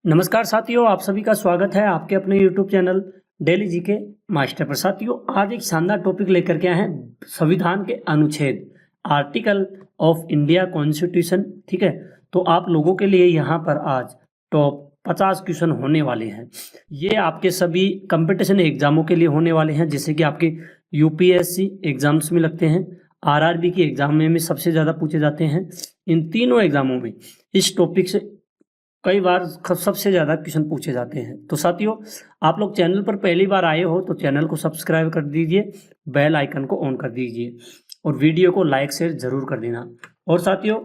नमस्कार साथियों, आप सभी का स्वागत है आपके अपने YouTube channel daily GK master पर। साथियों, आज एक शानदार टॉपिक लेकर के आए हैं, संविधान के अनुच्छेद, आर्टिकल ऑफ इंडिया कॉन्स्टिट्यूशन। ठीक है, तो आप लोगों के लिए यहाँ पर आज टॉप 50 क्वेश्चन होने वाले हैं। ये आपके सभी कंपटीशन एग्जामों के लिए होने वाले हैं, जैसे कि आपके यूपीएससी एग्जाम्स में लगते हैं, आरआरबी की एग्जाम में सबसे ज़्यादा पूछे जाते हैं। इन तीनों एग्जामों में इस टॉपिक से कई बार सबसे ज़्यादा क्वेश्चन पूछे जाते हैं। तो साथियों, आप लोग चैनल पर पहली बार आए हो तो चैनल को सब्सक्राइब कर दीजिए, बेल आइकन को ऑन कर दीजिए और वीडियो को लाइक शेयर जरूर कर देना। और साथियों,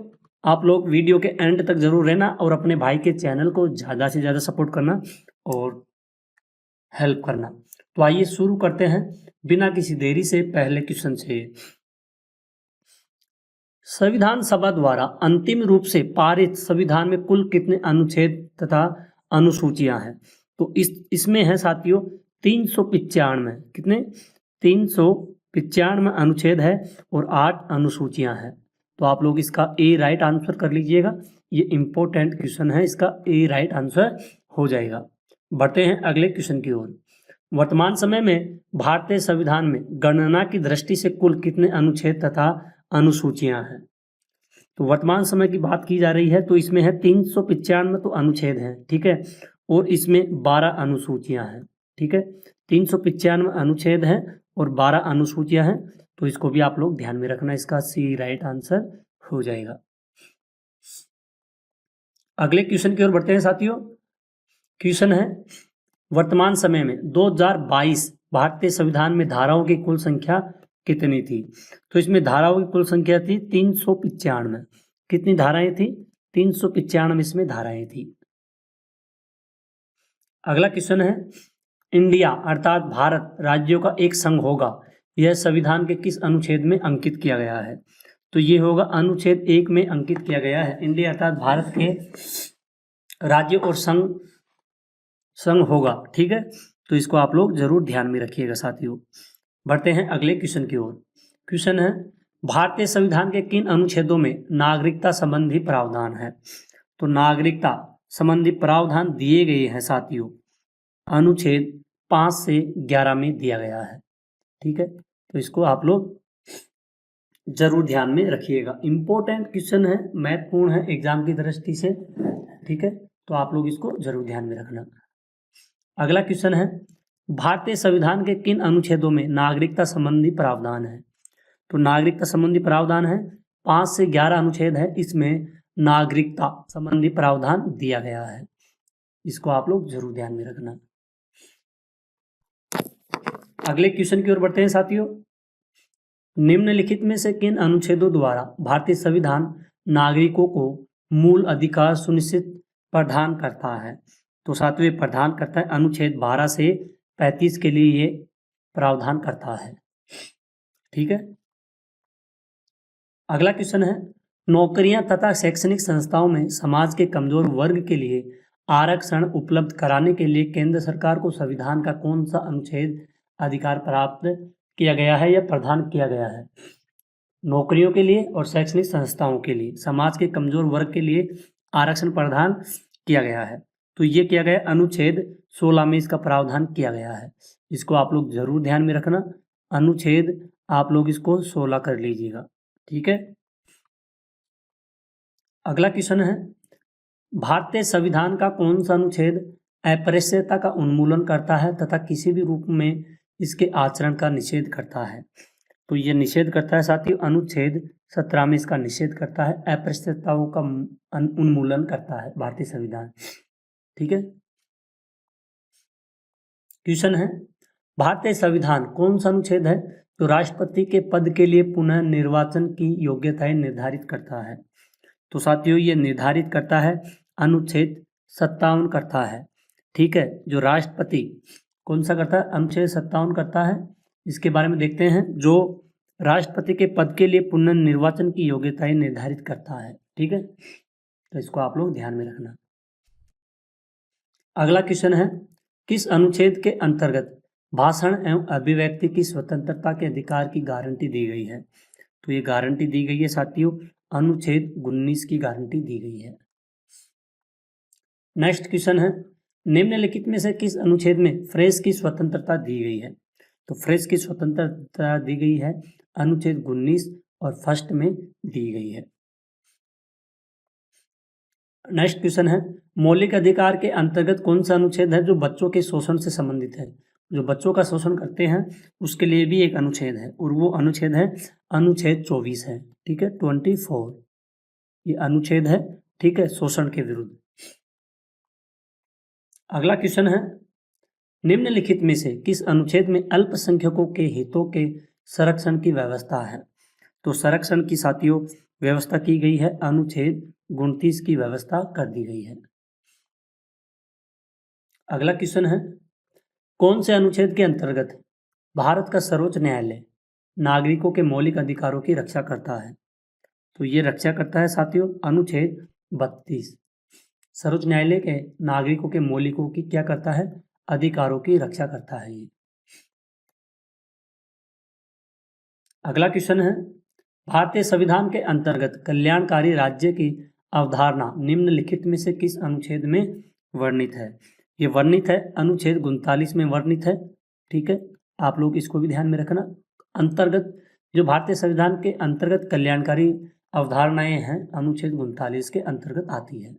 आप लोग वीडियो के एंड तक जरूर रहना और अपने भाई के चैनल को ज़्यादा से ज़्यादा सपोर्ट करना और हेल्प करना। तो आइए शुरू करते हैं बिना किसी देरी से पहले क्वेश्चन से। संविधान सभा द्वारा अंतिम रूप से पारित संविधान में कुल कितने अनुच्छेद तथा अनुसूचियां हैं? तो इसमें है साथियों 395। कितने? 395 अनुच्छेद है और 8 अनुसूचियां हैं। तो आप लोग इसका ए राइट आंसर कर लीजिएगा। ये इंपॉर्टेंट क्वेश्चन है, इसका ए राइट आंसर हो जाएगा। बढ़ते हैं अगले क्वेश्चन की ओर। वर्तमान समय में भारतीय संविधान में गणना की दृष्टि से कुल कितने अनुच्छेद तथा अनुसूचियां हैं? तो वर्तमान समय की बात की जा रही है तो इसमें है 395 तो अनुच्छेद हैं, ठीक है, और इसमें 12 अनुसूचियां हैं। ठीक है, 395 अनुच्छेद हैं और 12 अनुसूचियां हैं। तो इसको भी आप लोग ध्यान में रखना, इसका सी राइट आंसर हो जाएगा। अगले क्वेश्चन की ओर बढ़ते हैं साथियों। क्वेश्चन है, वर्तमान समय में 2022 भारतीय संविधान में धाराओं की कुल संख्या कितनी थी? तो इसमें धाराओं की कुल संख्या थी 395। कितनी धाराएं थी? 395 इसमें धाराएं थी। अगला क्वेश्चन है, इंडिया अर्थात भारत राज्यों का एक संघ होगा, यह संविधान के किस अनुच्छेद में अंकित किया गया है? तो ये होगा अनुच्छेद 1 में अंकित किया गया है। इंडिया अर्थात भारत के राज्य और संघ होगा। ठीक है, तो इसको आप लोग जरूर ध्यान में रखिएगा साथियों। बढ़ते हैं अगले क्वेश्चन की ओर। क्वेश्चन है, भारतीय संविधान के किन अनुच्छेदों में नागरिकता संबंधी प्रावधान है? तो नागरिकता संबंधी प्रावधान दिए गए हैं साथियों, अनुच्छेद 5 से 11 में दिया गया है। ठीक है, तो इसको आप लोग जरूर ध्यान में रखिएगा। इंपॉर्टेंट क्वेश्चन है, महत्वपूर्ण है एग्जाम की दृष्टि से। ठीक है, तो आप लोग इसको जरूर ध्यान में रखना। अगला क्वेश्चन है, भारतीय संविधान के किन अनुच्छेदों में नागरिकता संबंधी प्रावधान है? तो नागरिकता संबंधी प्रावधान है 5 से 11 अनुच्छेद है, इसमें नागरिकता संबंधी प्रावधान दिया गया है। इसको आप लोग जरूर ध्यान में रखना। अगले क्वेश्चन की ओर बढ़ते हैं साथियों। निम्नलिखित में से किन अनुच्छेदों द्वारा भारतीय संविधान नागरिकों को मूल अधिकार सुनिश्चित प्रदान करता है? तो सातवें प्रदान करता है, अनुच्छेद 12 से 35 के लिए ये प्रावधान करता है। ठीक है, अगला क्वेश्चन है, नौकरियां तथा शैक्षणिक संस्थाओं में समाज के कमजोर वर्ग के लिए आरक्षण उपलब्ध कराने के लिए केंद्र सरकार को संविधान का कौन सा अनुच्छेद अधिकार प्राप्त किया गया है या प्रदान किया गया है? नौकरियों के लिए और शैक्षणिक संस्थाओं के लिए समाज के कमजोर वर्ग के लिए आरक्षण प्रदान किया गया है। तो ये किया गया अनुच्छेद 16 में इसका प्रावधान किया गया है। इसको आप लोग जरूर ध्यान में रखना, अनुच्छेद आप लोग इसको 16 कर लीजिएगा। ठीक है, अगला क्वेश्चन है, भारतीय संविधान का कौन सा अनुच्छेद अस्पृश्यता का उन्मूलन करता है तथा किसी भी रूप में इसके आचरण का निषेध करता है? तो ये निषेध करता है साथियों, अनुच्छेद 17 में इसका निषेध करता है, अस्पृश्यताओं का उन्मूलन करता है भारतीय संविधान। ठीक है, क्वेश्चन है, भारतीय संविधान कौन सा अनुच्छेद है जो राष्ट्रपति के पद के लिए पुनः निर्वाचन की योग्यताएं निर्धारित करता है? तो साथियों, ये निर्धारित करता है अनुच्छेद 57 करता है। ठीक है, जो राष्ट्रपति कौन सा करता है? अनुच्छेद 57 करता है। इसके बारे में देखते हैं, जो राष्ट्रपति के पद के लिए पुनर्निर्वाचन की योग्यताएं निर्धारित करता है। ठीक है, तो इसको आप लोग ध्यान में रखना। अगला क्वेश्चन है, किस अनुच्छेद के अंतर्गत भाषण एवं अभिव्यक्ति की स्वतंत्रता के अधिकार की गारंटी दी गई है? तो ये गारंटी दी गई है साथियों, अनुच्छेद 19 की गारंटी दी गई है। नेक्स्ट क्वेश्चन है, निम्नलिखित में से किस अनुच्छेद में प्रेस की स्वतंत्रता दी गई है? तो प्रेस की स्वतंत्रता दी गई है अनुच्छेद 19 और फर्स्ट में दी गई है। नेक्स्ट क्वेश्चन है, मौलिक अधिकार के अंतर्गत कौन सा अनुच्छेद है जो बच्चों के शोषण से संबंधित है? जो बच्चों का शोषण करते हैं उसके लिए भी एक अनुच्छेद है और वो अनुच्छेद है अनुच्छेद 24 है, ठीक है, 24 ये अनुच्छेद है, ठीक है, शोषण के विरुद्ध। अगला क्वेश्चन है, निम्नलिखित में से किस अनुच्छेद में अल्पसंख्यकों के हितों के संरक्षण की व्यवस्था है? तो संरक्षण की साथियों व्यवस्था की गई है अनुच्छेद 29 की व्यवस्था कर दी गई है। अगला क्वेश्चन है, कौन से अनुच्छेद के अंतर्गत भारत का सर्वोच्च न्यायालय नागरिकों के मौलिक अधिकारों की रक्षा करता है? तो ये रक्षा करता है साथियों अनुच्छेद 32। सर्वोच्च न्यायालय के नागरिकों के मौलिकों की क्या करता है? अधिकारों की रक्षा करता है ये। अगला क्वेश्चन है, भारतीय संविधान के अंतर्गत कल्याणकारी राज्य की अवधारणा निम्नलिखित में से किस अनुच्छेद में वर्णित है? ये वर्णित है अनुच्छेद 39 में वर्णित है, ठीक है, आप लोग इसको भी ध्यान में रखना। अंतर्गत जो भारतीय संविधान के अंतर्गत कल्याणकारी अवधारणाएं हैं अनुच्छेद 39 के अंतर्गत आती है।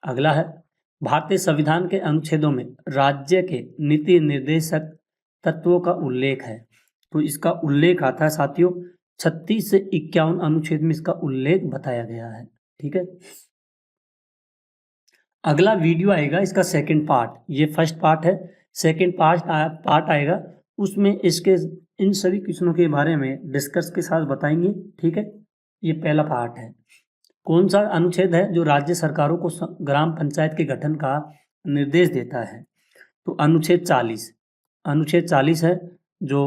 अगला है, भारतीय संविधान के अनुच्छेदों में राज्य के नीति निर्देशक तत्वों का उल्लेख है। तो इसका उल्लेख आता है साथियों 36 से 51 अनुच्छेद में इसका उल्लेख बताया गया है, ठीक है। अगला वीडियो आएगा इसका सेकंड पार्ट, ये फर्स्ट पार्ट है, सेकंड पार्ट आएगा उसमें इसके इन सभी क्वेश्चनों के बारे में डिस्कस के साथ बताएंगे, ठीक है। ये पहला पार्ट है। कौन सा अनुच्छेद है जो राज्य सरकारों को ग्राम पंचायत के गठन का निर्देश देता है? तो अनुच्छेद 40 है जो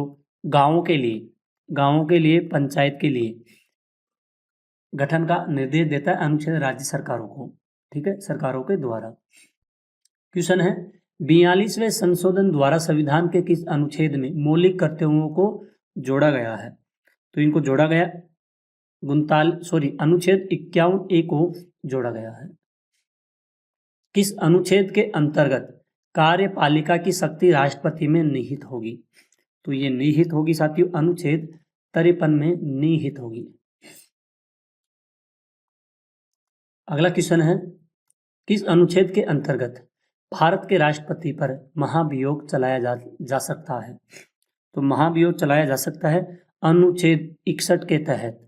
गांवों के लिए पंचायत के लिए गठन का निर्देश देता है अनुच्छेद राज्य सरकारों को, ठीक है, सरकारों के द्वारा। क्वेश्चन है, 42वें संशोधन द्वारा संविधान के किस अनुच्छेद में मौलिक कर्तव्यों को जोड़ा गया है? तो इनको जोड़ा गया अनुच्छेद 51A को जोड़ा गया है। किस अनुच्छेद के अंतर्गत कार्यपालिका की शक्ति राष्ट्रपति में निहित होगी? तो ये निहित होगी साथियों अनुच्छेद 53 में निहित होगी। अगला क्वेश्चन है, किस अनुच्छेद के अंतर्गत भारत के राष्ट्रपति पर महाभियोग चलाया जा सकता है? तो महाभियोग चलाया जा सकता है अनुच्छेद 61 के तहत,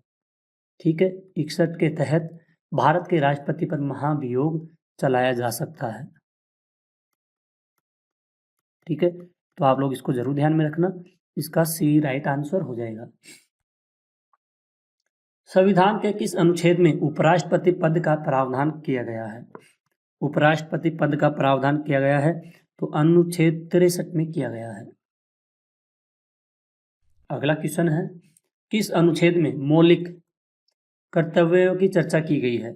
ठीक है, 61 के तहत भारत के राष्ट्रपति पर महाभियोग चलाया जा सकता है, ठीक है। तो आप लोग इसको जरूर ध्यान में रखना, इसका सी राइट आंसर हो जाएगा। संविधान के किस अनुच्छेद में उपराष्ट्रपति पद का प्रावधान किया गया है? उपराष्ट्रपति पद का प्रावधान किया गया है तो अनुच्छेद 63 में किया गया है। अगला क्वेश्चन है, किस अनुच्छेद में मौलिक कर्तव्यों की चर्चा की गई है?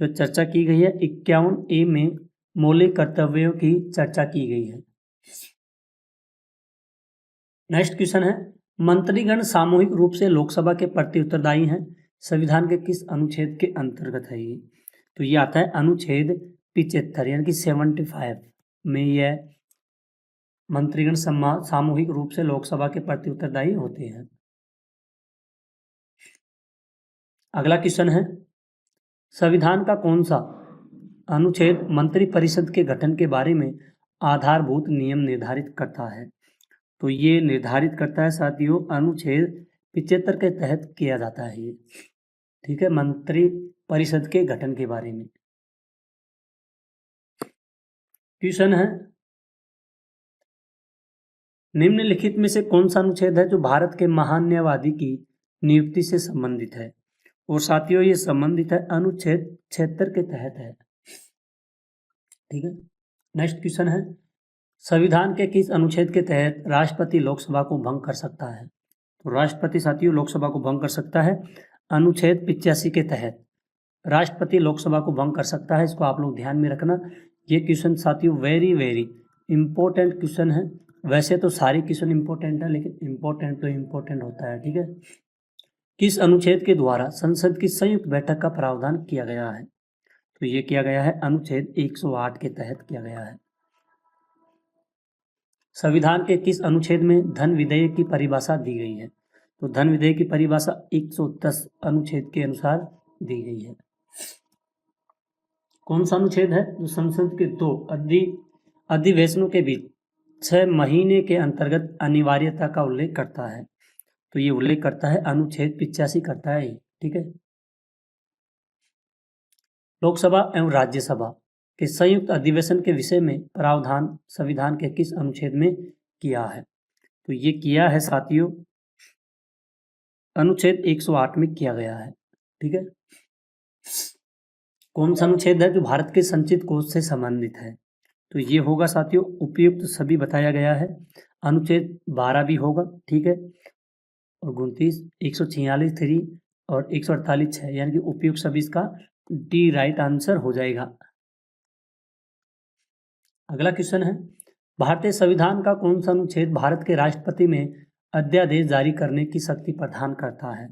जो चर्चा की गई है 51A में मौलिक कर्तव्यों की चर्चा की गई है। नेक्स्ट क्वेश्चन है, मंत्रीगण सामूहिक रूप से लोकसभा के प्रति उत्तरदायी हैं, संविधान के किस अनुच्छेद के अंतर्गत है ये? तो ये आता है अनुच्छेद 75 यानी कि 75 में यह मंत्रीगण सामूहिक रूप से लोकसभा के प्रति उत्तरदायी होते हैं। अगला क्वेश्चन है, संविधान का कौन सा अनुच्छेद मंत्रिपरिषद के गठन के बारे में आधारभूत नियम निर्धारित करता है? तो ये निर्धारित करता है साथियों अनुच्छेद 75 के तहत किया जाता है ये, ठीक है, मंत्रिपरिषद के गठन के बारे में। क्वेश्चन है, निम्नलिखित में से कौन सा अनुच्छेद है जो भारत के महान न्यायवादी की नियुक्ति से संबंधित है? और साथियों ये संबंधित है अनुच्छेद 76 के तहत है, ठीक है। नेक्स्ट क्वेश्चन है, संविधान के किस अनुच्छेद के तहत राष्ट्रपति लोकसभा को भंग कर सकता है? तो राष्ट्रपति साथियों लोकसभा को भंग कर सकता है अनुच्छेद 85 के तहत राष्ट्रपति लोकसभा को भंग कर सकता है, इसको आप लोग ध्यान में रखना। ये क्वेश्चन साथियों वेरी वेरी इंपॉर्टेंट क्वेश्चन है। वैसे तो सारे क्वेश्चन इंपॉर्टेंट है लेकिन इंपॉर्टेंट तो इंपॉर्टेंट होता है, ठीक है। किस अनुच्छेद के द्वारा संसद की संयुक्त बैठक का प्रावधान किया गया है? तो ये किया गया है अनुच्छेद 108 के तहत किया गया है। संविधान के किस अनुच्छेद में धन विधेयक की परिभाषा दी गई है? तो धन विधेयक की परिभाषा 110 अनुच्छेद के अनुसार दी गई है। कौन सा अनुच्छेद है? जो संसद के दो अधिवेशनों के बीच 6 महीने के अंतर्गत अनिवार्यता का उल्लेख करता है। तो ये उल्लेख करता है अनुच्छेद 85 करता है ये, ठीक है। लोकसभा एवं राज्यसभा के संयुक्त अधिवेशन के विषय में प्रावधान संविधान के किस अनुच्छेद में किया है? तो ये किया है साथियों अनुच्छेद 108 में किया गया है, ठीक है। कौन सा अनुच्छेद है? जो भारत के संचित कोष से संबंधित है। तो ये होगा साथियों उपयुक्त सभी बताया गया है। अनुच्छेद 12 भी होगा, ठीक है, और 29, 146 3 और 148 6, यानी कि उपयुक्त सभी इसका डी राइट आंसर हो जाएगा। अगला क्वेश्चन है, भारतीय संविधान का कौन सा अनुच्छेद भारत के राष्ट्रपति में अध्यादेश जारी करने की शक्ति प्रदान करता है?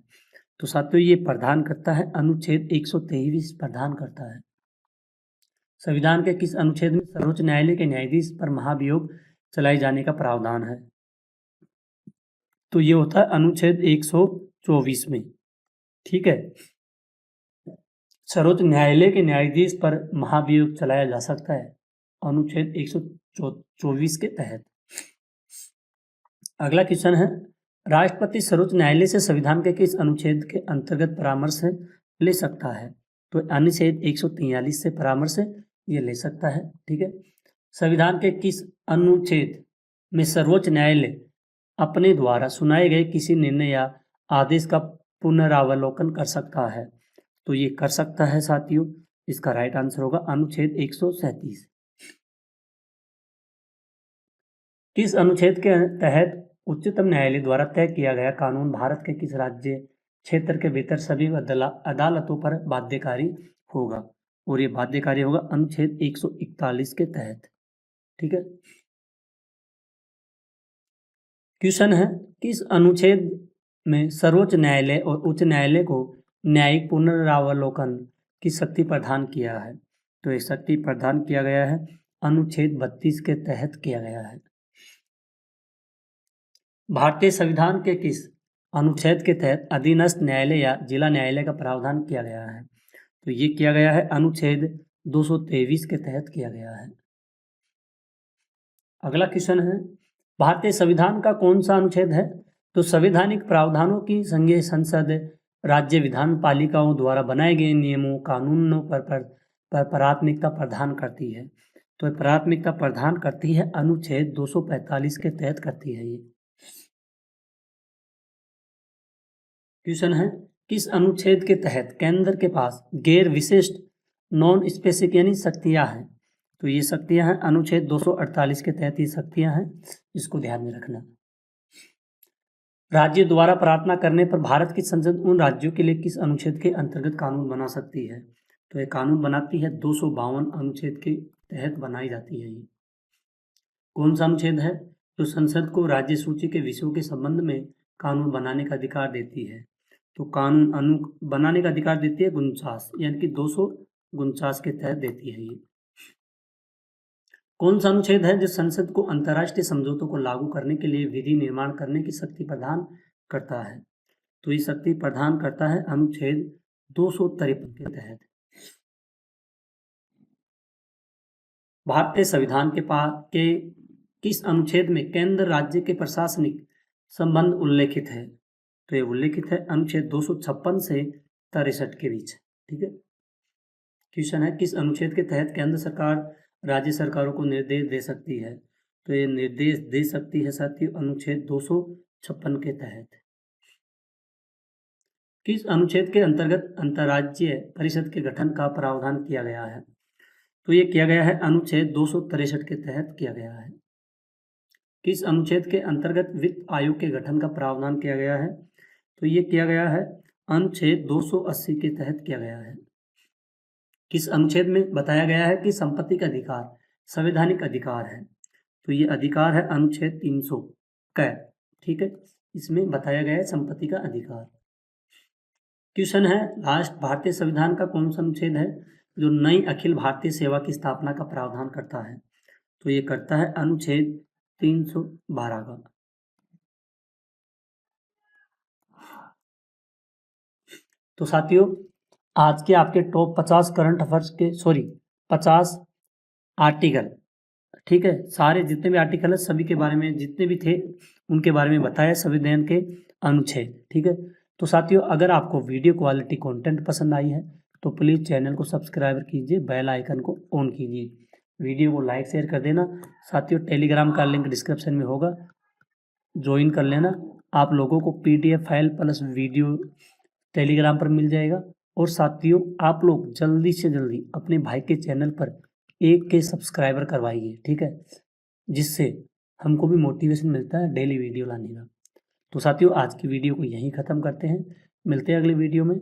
तो साथियों ये प्रदान करता है अनुच्छेद 123 प्रदान करता है। संविधान के किस अनुच्छेद में सर्वोच्च न्यायालय के न्यायाधीश पर महाभियोग चलाए जाने का प्रावधान है? तो ये होता है अनुच्छेद 124 में, ठीक है। सर्वोच्च न्यायालय के न्यायाधीश पर महाभियोग चलाया जा सकता है अनुच्छेद 124 के तहत। अगला क्वेश्चन है, राष्ट्रपति सर्वोच्च न्यायालय से संविधान के किस अनुच्छेद के अंतर्गत परामर्श ले सकता है? तो अनुच्छेद 143 से परामर्श ये ले सकता है, ठीक है। संविधान के किस अनुच्छेद में सर्वोच्च न्यायालय अपने द्वारा सुनाए गए किसी निर्णय या आदेश का पुनरावलोकन कर सकता है? तो ये कर सकता है साथियों, इसका राइट आंसर होगा अनुच्छेद 137। किस अनुच्छेद के तहत उच्चतम न्यायालय द्वारा तय किया गया कानून भारत के किस राज्य क्षेत्र के भीतर सभी अदालतों पर बाध्यकारी होगा? और ये बाध्यकारी होगा अनुच्छेद 141 के तहत, ठीक है। क्वेश्चन है, किस अनुच्छेद में सर्वोच्च न्यायालय और उच्च न्यायालय को न्यायिक पुनरावलोकन की शक्ति प्रदान किया है? तो ये शक्ति प्रदान किया गया है अनुच्छेद 32 के तहत किया गया है। भारतीय संविधान के किस अनुच्छेद के तहत अधीनस्थ न्यायालय या जिला न्यायालय का प्रावधान किया गया है? तो ये किया गया है अनुच्छेद 223 के तहत किया गया है। अगला क्वेश्चन है, भारतीय संविधान का कौन सा अनुच्छेद है तो संवैधानिक प्रावधानों की संघीय संसद राज्य विधान पालिकाओं द्वारा बनाए गए नियमों कानूनों पर प्राथमिकता प्रदान करती है? तो प्राथमिकता प्रदान करती है अनुच्छेद 245 के तहत करती है ये। क्वेश्चन है, किस अनुच्छेद के तहत केंद्र के पास गैर विशिष्ट नॉन स्पेसिफिक यानी शक्तियां हैं? तो ये शक्तियां हैं अनुच्छेद 248 के तहत ये शक्तियां हैं, इसको ध्यान में रखना। राज्य द्वारा प्रार्थना करने पर भारत की संसद उन राज्यों के लिए किस अनुच्छेद के अंतर्गत कानून बना सकती है? तो ये कानून बनाती है 252 अनुच्छेद के तहत बनाई जाती है। ये कौन सा अनुच्छेद है? जो संसद को राज्य सूची के विषयों के संबंध में कानून बनाने का अधिकार देती है। तो कानून बनाने का अधिकार देती है 49 यानी कि 249 के तहत देती है ये। कौन सा अनुच्छेद है जो संसद को अंतर्राष्ट्रीय समझौतों को लागू करने के लिए विधि निर्माण करने की शक्ति प्रदान करता है? तो ये शक्ति प्रदान करता है अनुच्छेद 253 के तहत। भारतीय संविधान के किस अनुच्छेद में केंद्र राज्य के प्रशासनिक संबंध उल्लेखित है? तो ये उल्लेखित है अनुच्छेद 256 से 63 के बीच, ठीक है। क्वेश्चन है, किस अनुच्छेद के तहत केंद्र सरकार राज्य सरकारों को निर्देश दे सकती है? तो ये निर्देश दे सकती है साथियों अनुच्छेद 256 के तहत। किस अनुच्छेद के अंतर्गत अंतर्राज्यीय परिषद के गठन का प्रावधान किया गया है? तो ये किया गया है अनुच्छेद 263 के तहत किया गया है। किस अनुच्छेद के अंतर्गत वित्त आयोग के गठन का प्रावधान किया गया है? तो ये किया गया है अनुच्छेद 280 के तहत किया गया है। किस अनुच्छेद में बताया गया है कि संपत्ति का अधिकार संवैधानिक अधिकार है? तो ये अधिकार है अनुच्छेद 300 का, ठीक है, इसमें बताया गया है संपत्ति का अधिकार। क्वेश्चन है, लास्ट भारतीय संविधान का कौन सा अनुच्छेद है जो नई अखिल भारतीय सेवा की स्थापना का प्रावधान करता है, तो ये करता है अनुच्छेद 312 का। तो साथियों, आज के आपके टॉप 50 करंट अफेयर्स के 50 आर्टिकल, ठीक है, सारे जितने भी आर्टिकल है सभी के बारे में, जितने भी थे उनके बारे में बताया, संविधान के अनुच्छेद, ठीक है। तो साथियों, अगर आपको वीडियो क्वालिटी कंटेंट पसंद आई है तो प्लीज़ चैनल को सब्सक्राइब कीजिए, बेल आइकन को ऑन कीजिए, वीडियो को लाइक शेयर कर देना। साथियों, टेलीग्राम का लिंक डिस्क्रिप्शन में होगा, ज्वाइन कर लेना। आप लोगों को PDF file plus video Telegram पर मिल जाएगा। और साथियों, आप लोग जल्दी से जल्दी अपने भाई के चैनल पर 1K सब्सक्राइबर करवाइए, ठीक है, जिससे हमको भी मोटिवेशन मिलता है डेली वीडियो लाने का। तो साथियों, आज की वीडियो को यहीं ख़त्म करते हैं, मिलते हैं अगले वीडियो में।